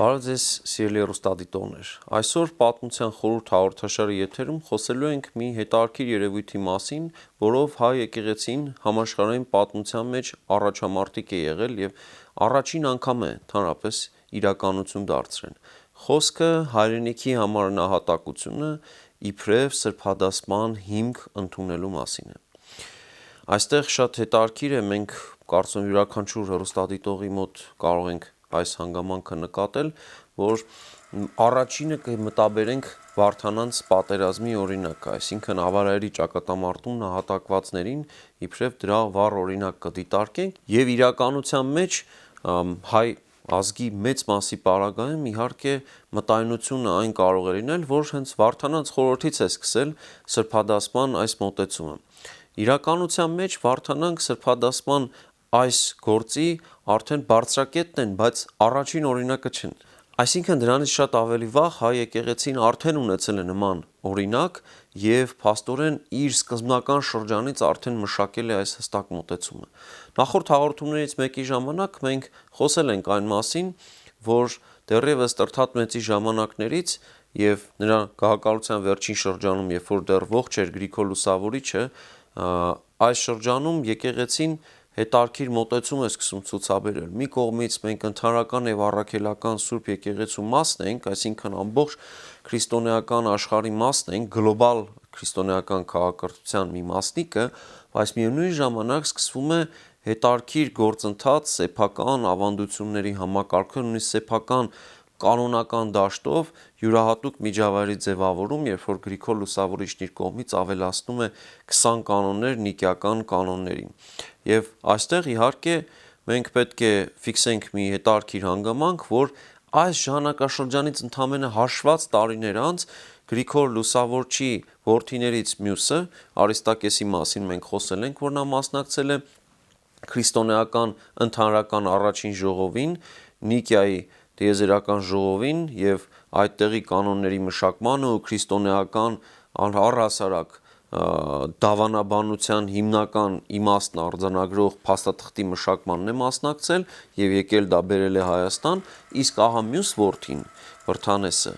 Բարև ձեզ, սիրելի հեռուստադիտողներ։ Այսօր պատմության խորհուրդ հաղորդաշարի եթերում խոսելու ենք մի հետաքրքիր երևույթի մասին, որով հայ եկեղեցին համաշխարհային պատմության մեջ առաջամարտիկ է եղել եւ առաջին անգամ է ընդհանրապես իրականություն դարձրել։ Խոսքը հայրենիքի համար նահատակությունը իբրև սրբադասման հիմք ընդունելու մասին է։ Այստեղ շատ հետաքրքիր է, մենք կարծում եմ յուրաքանչյուր հեռուստադիտողի մոտ կարող ենք այս հանգամանքը նկատել, որ առաջինը կմտաբերենք Վարդանանց պատերազմի օրինակը, այսինքն Ավարայրի ճակատամարտում նահատակվածներին իբրև դրա վառ օրինակ կդիտարկենք եւ իրականության մեջ հայ ազգի մեծ մասի պարագայում իհարկե մտայնությունը այն կարող է լինել, որ հենց Վարդանանց խորհրդից է սկսել սրբադասման այս մոտեցումը։ Իրականության մեջ Վարդանանք սրբադասման այս գործի արդեն բարձրակետն են, բայց առաջին օրինակը չեն։ Այսինքն դրանից շատ ավելի վաղ հայ եկեղեցին արդեն ունեցել է նման օրինակ եւ փաստորեն իր սկզբնական շրջանից արդեն մշակել է այս հստակ մոտեցումը։ Նախորդ հաղորդումներից մեկի ժամանակ մենք խոսել ենք այն մասին, որ դեռևս Տրթատ մեծի ժամանակներից եւ նրա գահակալության վերջին շրջանում, երբ որ դեռ ողջ էր Գրիգոր Լուսավորիչը, այս շրջանում եկեղեցին հետաքրքիր մոտեցում է սկսում ցուցաբերել։ Մի կողմից մենք ընդհանրական եւ առաքելական Սուրբ եկեղեցու մասն ենք, այսինքն ամբողջ քրիստոնեական աշխարհի մասն ենք, գլոբալ քրիստոնեական քաղաքակրթության մի մասնիկը, բայց միևնույն ժամանակ սկսվում է հետաքրքիր գործընթաց սեփական ավանդությունների համակարգում, նույնիսկ սեփական կանոնական դաշտով յուրահատուկ միջավայրի ձևավորում, երբ որ Գրիգոր Լուսավորիչն իր կողմից ավելացնում է 20 կանոններ նիկեական կանոններին։ Եվ այստեղ իհարկե մենք պետք է ֆիքսենք մի հետաքրքիր հանգամանք, որ այս ժամանակաշրջանից ընդամենը հաշված տարիներ անց Գրիգոր Լուսավորչի որդիներից մյուսը, Արիստակեսի մասին մենք խոսել ենք, որ նա մասնակցել է քրիստոնեական ընդհանրական առաջին ժողովին, Նիկեայի տիեզերական ժողովին եւ այդտեղի կանոնների մշակմանը ու քրիստոնեական առհասարակ դավանաբանության հիմնական իմաստն արձանագրող փաստաթղթի մշակմանն է մասնակցել եւ եկել դա բերել է Հայաստան, իսկ ահա մյուս որդին Վրթանեսը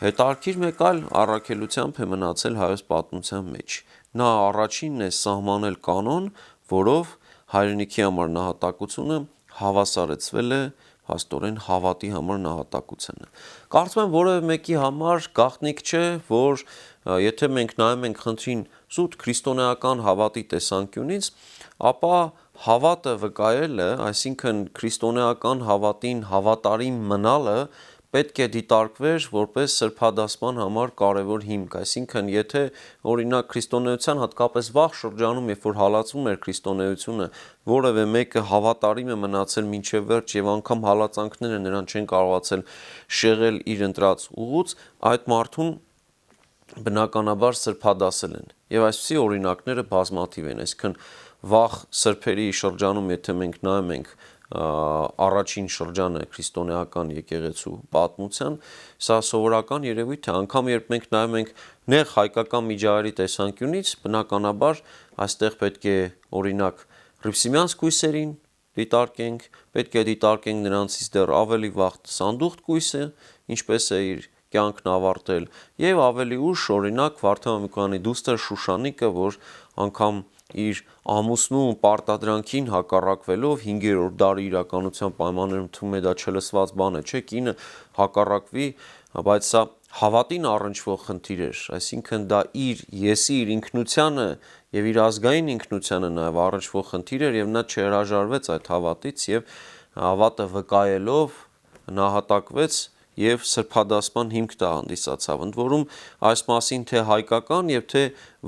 հետաքրքիր մեկ այլ առաքելությամբ է մնացել հայոց պատմության մեջ։ Նա առաջինն է սահմանել կանոն, որով հայրենիքի համար նահատակությունը հավասարեցվել է փաստորեն հավատի համար նահատակությանը։ Կարծում եմ որևէ մեկի համար գաղտնիք չէ, որ եթե մենք նայում ենք խնդրին զուտ քրիստոնեական հավատի տեսանկյունից, ապա հավատը վկայելը, այսինքն քրիստոնեական հավատին հավատարիմ մնալը պետք է դիտարկվեր որպես սրբադասման համար կարևոր հիմք, այսինքն եթե օրինակ քրիստոնեության հատկապես վաղ շրջանում, երբ որ հալածվում էր քրիստոնեությունը, որևէ մեկը հավատարիմ է մնացել մինչև վերջ եւ անգամ հալածանքները նրան չեն կարողացել շեղել իր ընտրած ուղուց, այդ մարդուն բնականաբար սրբադասել են։ Եվ այսպիսի օրինակները բազմաթիվ են, այսինքն վաղ սրբերի շրջանում, եթե մենք նայում ենք առաջին շրջանը քրիստոնեական եկեղեցու պատմության, սա սովորական երևույթ է, անգամ երբ մենք նայում ենք նեղ հայկական միջավայրի տեսանկյունից, բնականաբար այստեղ պետք է օրինակ Հռիփսիմյանց կույսերին դիտարկենք, պետք է դիտարկենք նրանցից դեռ ավելի վաղ Սանդուղտ կույսը, ինչպես է իր կյանքն ավարտել, եւ ավելի ուշ օրինակ Վարդան Մամիկոնյանի դուստր Շուշանիկը, որ անգամ իր ամուսնու պարտադրանքին հակառակվելով 5-րդ դարի իրականության պայմաններում թվում է դա չլսված բան է, չէ՞, կինը հակառակվի, բայց սա հավատին առնչվող խնդիր էր, այսինքն դա իր եսի, իր ինքնությանը եւ իր ազգային ինքնությանը նաեւ առնչվող խնդիր էր եւ նա չհրաժարվեց այդ հավատից եւ հավատը վկայելով նահատակվեց եւ սրբադասման հիմք դա հանդիսացավ, ընդ որում այս մասին թե հայկական եւ թե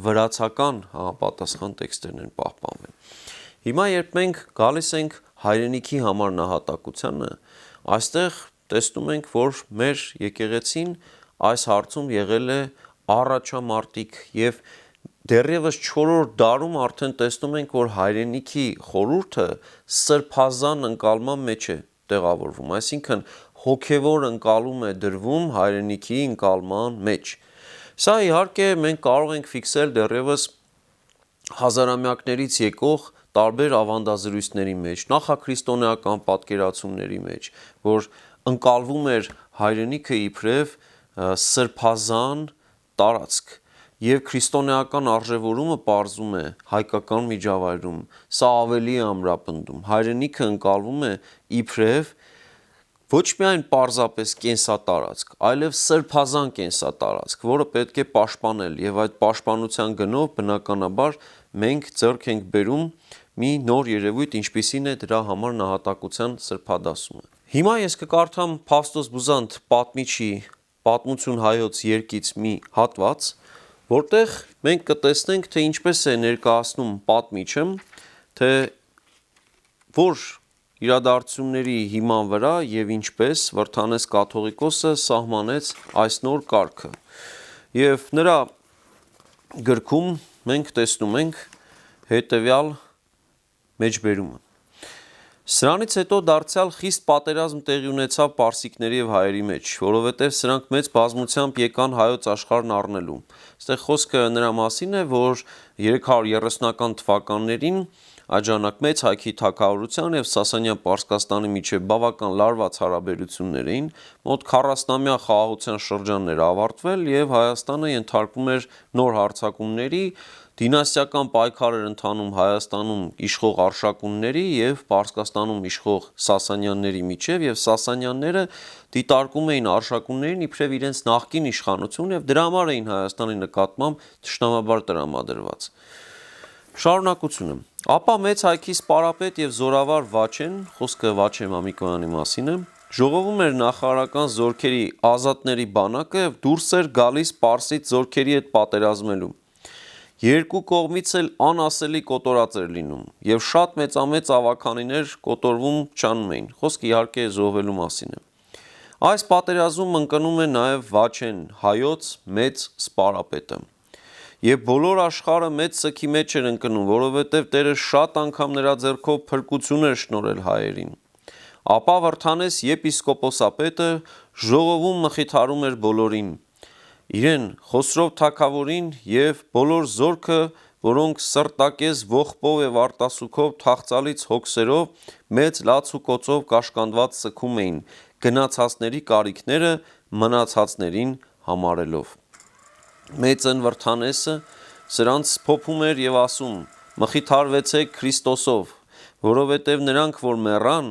վրացական համապատասխան տեքստերն են պահպանվել։ Հիմա երբ մենք գալիս ենք հայրենիքի համար նահատակությանը, այստեղ տեսնում ենք, որ մեր եկեղեցին այս հարցում եղել է առաջամարտիկ եւ դեռևս 4-րդ դարում արդեն տեսնում ենք, որ հայրենիքի խորհուրդը սրբազան ընկալման մեջ է տեղավորվում, այսինքն հոգևոր ընկալում է դրվում հայրենիքի ընկալման մեջ։ Սա իհարկե մենք կարող ենք ֆիքսել դեռևս հազարամյակներից եկող տարբեր ավանդազրույցների մեջ, նախաքրիստոնեական պատկերացումների մեջ, որ ընկալվում էր հայրենիքը իբրև սրբազան տարածք եւ քրիստոնեական արժեվորումը պարզում է հայկական միջավայրում սա ավելի է ամրապնդում հայրենիքը ընկալվում է իբրև ոչ միայն պարզապես կենսատարածք, այլև սրբազան կենսատարածք, որը պետք է պաշտպանել եւ այդ պաշտպանության գնով բնականաբար մենք ձեռք ենք բերում մի նոր երևույթ, ինչպիսին է դրա համար նահատակության սրբադասումը։ Հիմա ես կկարդամ Փաստոս Բուզանդ պատմիչի Պատմություն հայոց երկից մի հատված, որտեղ մենք կտեսնենք, թե ինչպես է ներկայացնում պատմիչը, թե որ իրադարձությունների հիման վրա եւ ինչպես Վրթանես կաթողիկոսը սահմանեց այս նոր կարգը։ Եվ նրա գրքում մենք տեսնում ենք հետևյալ մեջբերումը։ Սրանից հետո դարձյալ խիստ պատերազմ տեղի ունեցավ պարսիկների եւ հայերի մեջ, որովհետեւ սրանք մեծ բազմությամբ եկան հայոց աշխարհն առնելու։ Այստեղ խոսքը նրա մասին է, որ 330-ական թվականներին այդ ժամանակ մեծ հայքի թագավորության եւ Սասանյան Պարսկաստանի միջև բավական լարված հարաբերություններ էին, մոտ 40-ամյա խաղաղության շրջաններ ավարտվել եւ Հայաստանը ենթարկվում էր նոր հարձակումների, դինաստիական պայքար էր ընթանում Հայաստանում իշխող Արշակունների եւ Պարսկաստանում իշխող Սասանյանների միջև եւ Սասանյանները դիտարկում էին Արշակուններին իբրև իրենց նախկին իշխանություն եւ դրա համար էին Հայաստանի նկատմամբ ճշտամաբար տրամադրված։ Շարունակությունը։ Ապա մեծ հայքի սպարապետ եւ զորավար Վաչեն, խոսքը Վաչե Մամիկոնյանի մասին է, ժողովում էր նախարարական զորքերի ազատների բանակը եւ դուրս էր գալիս Պարսից զորքերի հետ պատերազմելու։ Երկու կողմից էլ անասելի կոտորած էր լինում եւ շատ մեծամեծ ավականիներ կոտորվում չանում էին։ Խոսքը իհարկե զոհվելու մասին է։ Այս պատերազմում ընկնում է նաեւ Վաչեն, հայոց մեծ սպարապետը։ Եվ բոլոր աշխարհը մեծ սքի մեջ էր ընկնում, որովհետև Տերը շատ անգամ նրա ձեռքով փրկություն էր շնորհել հայերին։ Ապա Վրթանես եպիսկոպոսապետը ժողովում մխիթարում էր բոլորին, իրեն Խոսրով թագավորին եւ բոլոր զորքը, որոնք սրտակեզ ողբով եւ արտասուքով թախծալից հոգսերով մեծ լաց ու կոծով կաշկանդված սքում էին, գնացածների կարիքները մնացածներին համարելով։ Մեծն Վրթանեսը սրանց փոփում էր եւ ասում. «Մխիթարվեցեք Քրիստոսով, որովհետեւ նրանք, որ մեռան,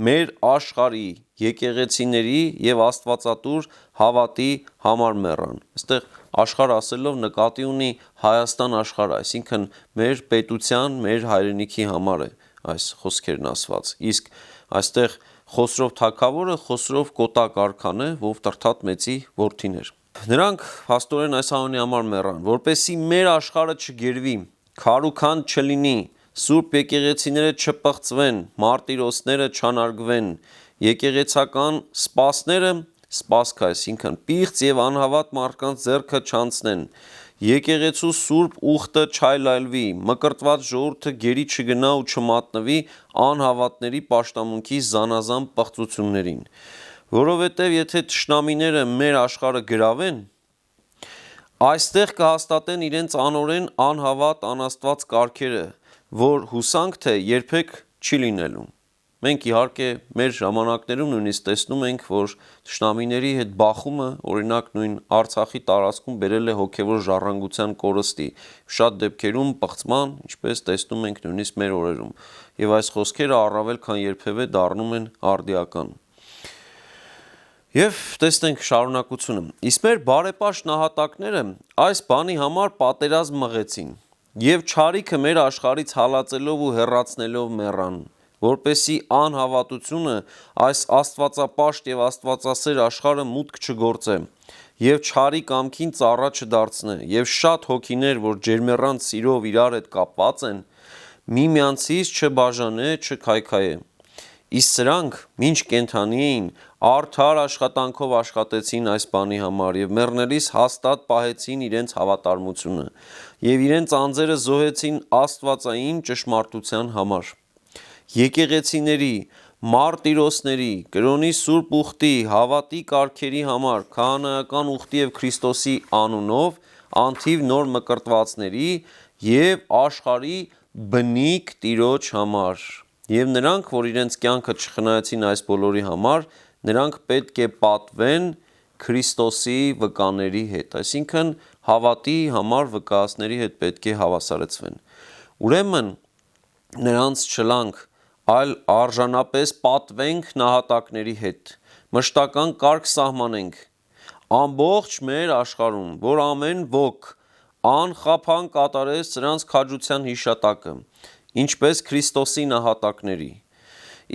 մեր աշխարհի եկեղեցիների եւ Աստվածատուր հավատի համար մեռան»։ Այստեղ աշխարհ ասելով նկատի ունի Հայաստան աշխարհը, այսինքն մեր պետության, մեր հայրենիքի համար է այս խոսքերն ասված։ Իսկ այստեղ Խոսրով թագավորը Խոսրով կոտակ արքան է, ով Տրթատ մեծի որդին էր։ Նրանք փաստորեն այս անունի համար մեռան, որպեսզի մեր աշխարհը չգերվի, քարուքանդ չլինի, սուրբ եկեղեցիները չպղծվեն, մարտիրոսները չանարգվեն, եկեղեցական սպասները, սպասք այսինքն պիղծ եւ անհավատ մարդկանց ձեռքը չանցնեն, եկեղեցու սուրբ ուխտը չայլայլվի, մկրտված ժողովուրդը գերի չգնա ու չմատնվի անհավատների պաշտամունքի զանազան պղծություններին, որովհետեւ եթե թշնամիները մեր աշխարհը գրավեն, այստեղ կհաստատեն իրենց անօրեն անհավատ անաստված կարգերը, որ հուսանք թե երբեք չի լինելու։ Մենք իհարկե մեր ժամանակներում նույնիսկ տեսնում ենք, որ թշնամիների հետ բախումը, օրինակ նույն Արցախի տարածքում բերել է հոգևոր ժառանգության կորստի, շատ դեպքերում պղծման, ինչպես տեսնում ենք նույնիսկ մեր օրերում, եւ այս խոսքերը առավել քան երբևէ դառնում են արդիական։ Եվ տեսնենք շարունակությունը։ Իսկ մեր բարեպաշտ նահատակները այս բանի համար պատերազմ մղեցին եւ չարիքը մեր աշխարհից հալածելով ու հեռացնելով մեռան, որպեսի անհավատությունը այս աստվածապաշտ եւ աստվածասեր աշխարհը մուտք չգործե եւ չարի կամքին ծառա չդարձնե եւ շատ հոգիներ, որ ջերմեռան սիրով իրար հետ կապված են, միմյանցից չբաժանե, չքայքայե։ Իսկ սրանք, մինչ կենթանի էին, արդար աշխատանքով աշխատեցին այս բանի համար եւ մեռնելիս հաստատ պահեցին իրենց հավատարմությունը եւ իրենց անձերը զոհեցին աստվածային ճշմարտության համար։ Եկեղեցիների, մարտիրոսների, կրոնի սուրբ ուխտի, հավատի կարգերի համար, քահանայական ուխտի եւ Քրիստոսի անունով, անթիվ նոր մկրտվածների եւ աշխարհի բնիկ Տիրոջ համար։ Եվ նրանք, որ իրենց կյանքը չխնայեցին այս բոլորի համար, նրանք պետք է պատվեն Քրիստոսի վկաների հետ, այսինքն հավատի համար վկայածների հետ պետք է հավասարեցվեն։ Ուրեմն նրանց չլանք, այլ արժանապես պատվենք նահատակների հետ, մշտական կարգ սահմանենք ամբողջ մեր աշխարհում, որ ամեն ոք անխափան կատարեց սրանց քաջության հիշատակը, ինչպես Քրիստոսի նահատակների։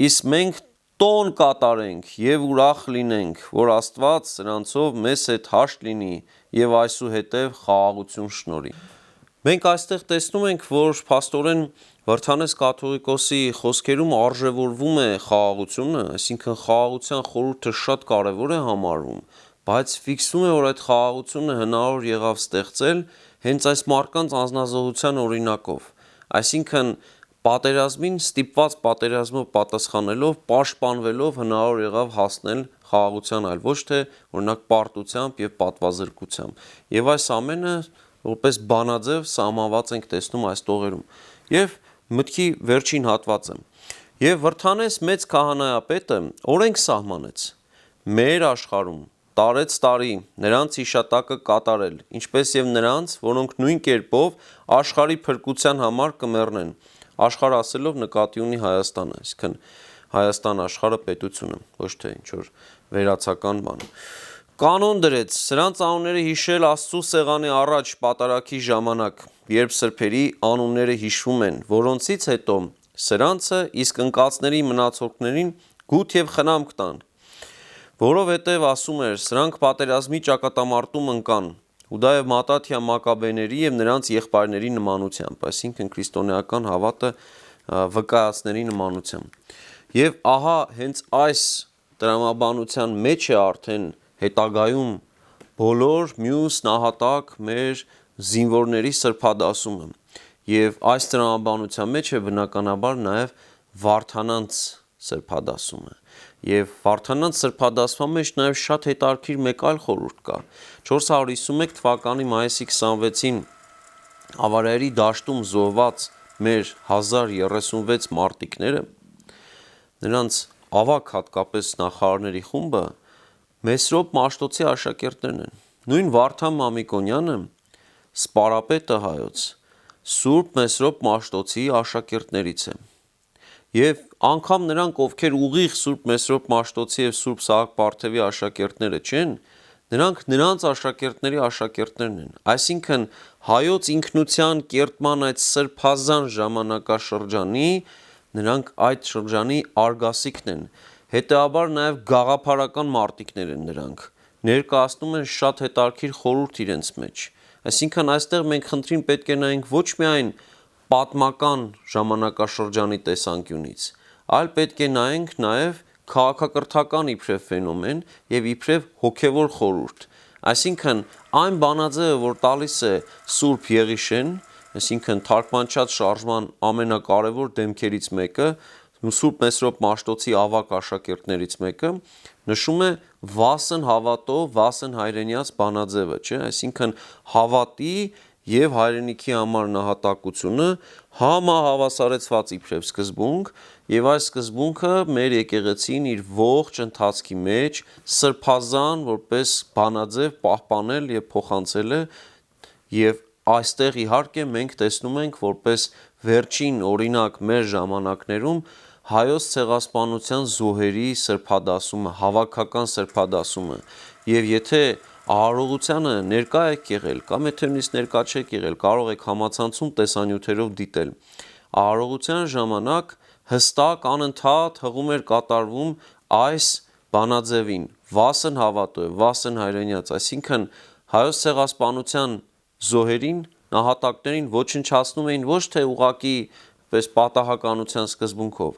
Իսկ մենք տոն կատարենք և ուրախ լինենք, որ Աստված սրանցով մեզ հետ հաշտ լինի և այսուհետև խաղաղություն շնորհի։ Մենք այստեղ տեսնում ենք, որ փաստորեն Վրդանես կաթողիկոսի խոսքերում արժևորվում է խաղաղությունը, այսինքն խաղաղության խորհուրդը շատ կարևոր է համարվում, բայց ֆիքսում է, որ այդ խաղաղությունը հնարավոր եղավ ստեղծել հենց այս մարդկանց անձնազոհության օրինակով, այսինքն պատերազմին ստիպված պատերազմով պատասխանելով, պաշտպանվելով հնարավոր եղավ հասնել խաղաղության, այլ ոչ թե օրինակ պարտությամբ և պատվազրկությամբ։ Եվ այս ամենը որպես բանաձև սահմանված ենք տեսնում այս տողերում։ Եվ մտքի վերջին հատվածը։ Եվ Վրդանես մեծ քահանայապետը օրենք սահմանեց մեր աշխարհում տարեց տարի նրանց հիշատակը կատարել, ինչպես և նրանց, որոնք նույն կերպով աշխարհի փրկության համար կմեռնեն, աշխարհ ասելով նկատի ունի Հայաստանը, այսինքն Հայաստան աշխարհը պետությունը, ոչ թե ինչ-որ վերացական բան։ Կանոն դրեց սրանց անունները հիշել Աստծու սեղանի առաջ պատարագի ժամանակ, երբ սրբերի անունները հիշվում են, որոնցից հետո սրանցը իսկ ընկածների մնացորդներին գութ և խնամք տան, որովհետև ասում էր, սրանք պատերազմի ճակատամարտում ընկան, Հուդա և Մատաթիա Մակաբեների և նրանց եղբայրների նմանությամբ, այսինքն քրիստոնեական հավատը վկայածների նմանությամբ։ Եվ ահա հենց այս տրամաբանության մեջ է արդեն հետագայում բոլոր մյուս նահատակ մեր զինվորների սրբադասումը, և այս տրամաբանության մեջ է բնականաբար նաև Վարդանանց սրբադասումը, և Վարդանանց սրբադասման մեջ նաև շատ հետաքրքիր մեկ այլ խորհուրդ կա։ 451 թվականի մայիսի 26-ին Ավարայերի դաշտում զոհված մեր 1036 մարտիկները, նրանց ավագ հատկապես նախարարների խումբը Մեսրոպ Մաշտոցի աշակերտներն են։ Նույն Վարդան Մամիկոնյանը, սպարապետը հայոց, Սուրբ Մեսրոպ Մաշտոցի աշակերտներից է։ Եվ անգամ նրանք, ովքեր ուղիղ Սուրբ Մեսրոպ Մաշտոցի և Սուրբ Սահակ Պարթևի աշակերտները չեն, նրանք նրանց աշակերտների աշակերտներն են, այսինքն հայոց ինքնության կերտման այդ սրբազան ժամանակաշրջանի նրանք այդ շրջանի արգասիքն են, հետևաբար նաև գաղափարական մարտիկներ են նրանք, ներկայացնում են շատ հետաքրքիր խորհուրդ իրենց մեջ, այսինքն այստեղ մենք խնդրին պետք է նայենք ոչ միայն պատմական ժամանակաշրջանի տեսանկյունից, այլ պետք է նայենք նաև քաղաքակրթական իբրև ֆենոմեն և իբրև հոգևոր խորհուրդ, այսինքն այն բանաձևը, որ տալիս է Սուրբ Եղիշեն, այսինքն թարգմանչած շարժման ամենակարևոր դեմքերից մեկը, Սուրբ Մեսրոպ Մաշտոցի ավագ աշակերտներից մեկը, նշում է վասն հավատով, վասն հայրենյաց բանաձևը, չէ՞, այսինքն հավատի և հայրենիքի համար նահատակությունը համահավասարեցված իբրև սկզբունք, և այս սկզբունքը մեր եկեղեցին իր ողջ ընթացքի մեջ սրբազան որպես բանաձև պահպանել և փոխանցել է, և այստեղ իհարկե մենք տեսնում ենք որպես վերջին օրինակ մեր ժամանակներում Հայոց ցեղասպանության զոհերի սրբադասումը, հավաքական սրբադասումը, և եթե արարողությանը ներկա եք եղել, կամ եթե նույնիսկ ներկա չեք եղել, կարող եք համացանցում տեսանյութերով դիտել, արարողության ժամանակ հստակ անընդհատ հղում էր կատարվում այս բանաձևին, վասն հավատով, վասն հայրենյաց, այսինքն Հայոց ցեղասպանության զոհերին, նահատակներին ոչնչացնում էին ոչ թե ուղղակի պես պատահականության սկզբունքով,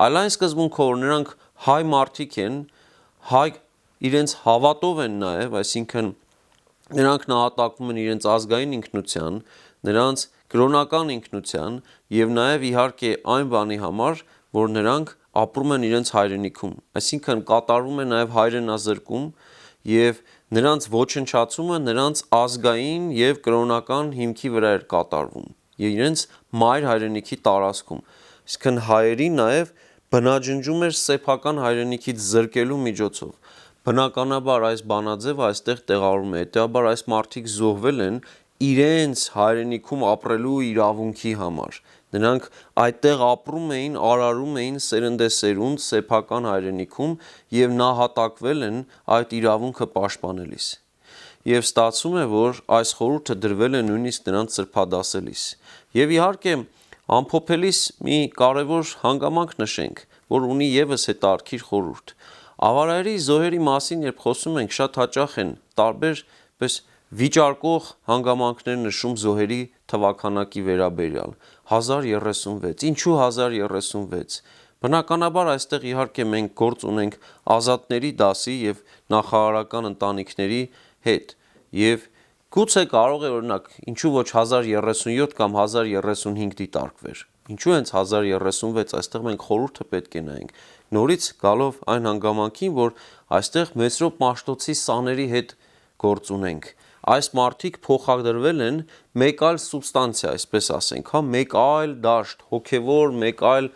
այլ այն սկզբունքով, որ նրանք հայ մարդիկ են, հայ իրենց հավատով են նաև, այսինքն նրանք նահատակվում են իրենց ազգային ինքնության, նրանց կրոնական ինքնության և նաև իհարկե այն բանի համար, որ նրանք ապրում են իրենց հայրենիքում, այսինքն կատարվում է նաև հայրենազրկում և նրանց ոչնչացումը նրանց ազգային և կրոնական հիմքի վրա էր կատարվում, իրենց մայր հայրենիքի տարածքում, այսինքն հայերի նաև բնաջնջում էր սեփական հայրենիքից զրկելու միջոցով։ Բնականաբար այս բանաձևը այստեղ տեղավորում է, հետեւաբար այս մարդիկ զոհվել են իրենց հայրենիքում ապրելու իրավունքի համար։ Նրանք այդտեղ ապրում էին, արարում էին սերնդեսերունդ սեփական հայրենիքում եւ նահատակվել են այդ իրավունքը պաշտպանելիս։ Եվ ստացվում է, որ այս խորհուրդը դրվել է նույնիսկ նրանց սրբադասելիս։ Եվ իհարկե ամփոփելիս մի կարևոր հանգամանք նշենք, որ ունի եւս հետաքրքիր խորհուրդ։ Ավարայրի զոհերի մասին, երբ խոսում ենք, շատ հաճախ են տարբեր վիճարկող հանգամանքներ նշում զոհերի թվաքանակի վերաբերյալ։ 1036, ինչու 1036։ Բնականաբար այստեղ իհարկե մենք գործ ունենք ազատների դասի եւ նախարարական ընտանիքների հետ, եւ գուցե կարող է օրինակ ինչու ոչ 1037 կամ 1035 դիտարկվեր։ Ինչու հենց 1036, այստեղ մենք խորհուրդը պետք է նայենք։ Նորից գալով այն հանգամանքին, որ այստեղ Մեսրոպ Մաշտոցի սաների հետ գործ ունենք։ Այս մարդիկ փոխադրվել են մեկ այլ սուբստանցիա, այսպես ասենք, մեկ այլ դաշտ, հոգևոր մեկ այլ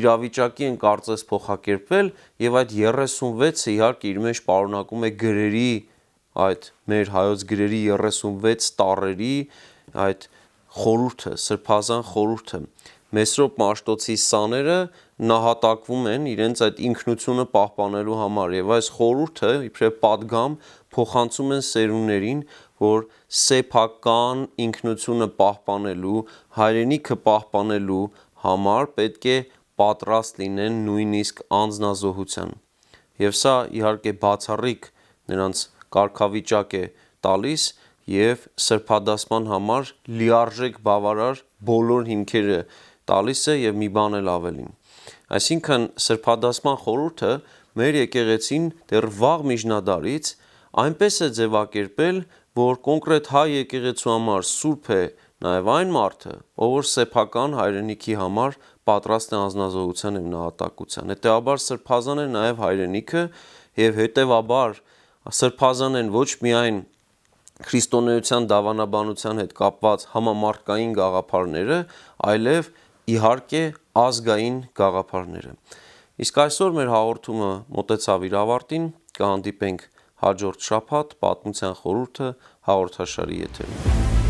իրավիճակի են կարծես փոխակերպվել, եւ այդ 36-ը իհարկե իր մեջ պարունակում է գրերի, այդ մեր հայոց գրերի 36 տառերի այդ խորհուրդը, սրբազան խորհուրդը։ Մեսրոպ Մաշտոցի սաները նահատակվում են իրենց այդ ինքնությունը պահպանելու համար, եւ այս խորհուրդը իբրև պատգամ փոխանցում են սերունդներին, որ սեփական ինքնությունը պահպանելու, հայրենիքը պահպանելու համար պետք է պատրաստ լինեն նույնիսկ անձնազոհության։ Եվ սա իհարկե բացառիկ նրանց կարգավիճակ է տալիս եւ սրբադասման համար լիարժեք բավարար բոլոր հիմքերը տալիս է եւ մի բան էլ ավելին։ Այսինքն սրբադասման խորհուրդը մեր եկեղեցին դեռ վաղ միջնադարից այնպես է ձևակերպել, որ կոնկրետ հայ եկեղեցու համար սուրբ է նաև այն մարդը, ով որ սեփական հայրենիքի համար պատրաստ է անձնազոհության եւ նահատակության։ Հետեւաբար սրբազան է նաև հայրենիքը եւ հետեւաբար սրբազան են ոչ միայն քրիստոնեության դավանաբանության հետ կապված համամարտկային գաղափարները, այլև իհարկե ազգային գաղափարները։ Իսկ այսօր մեր հաղորդումը մոտեցավ իր ավարտին, կհանդիպենք հաջորդ շաբաթ պատմության խորհուրդը հաղորդաշարի եթերում։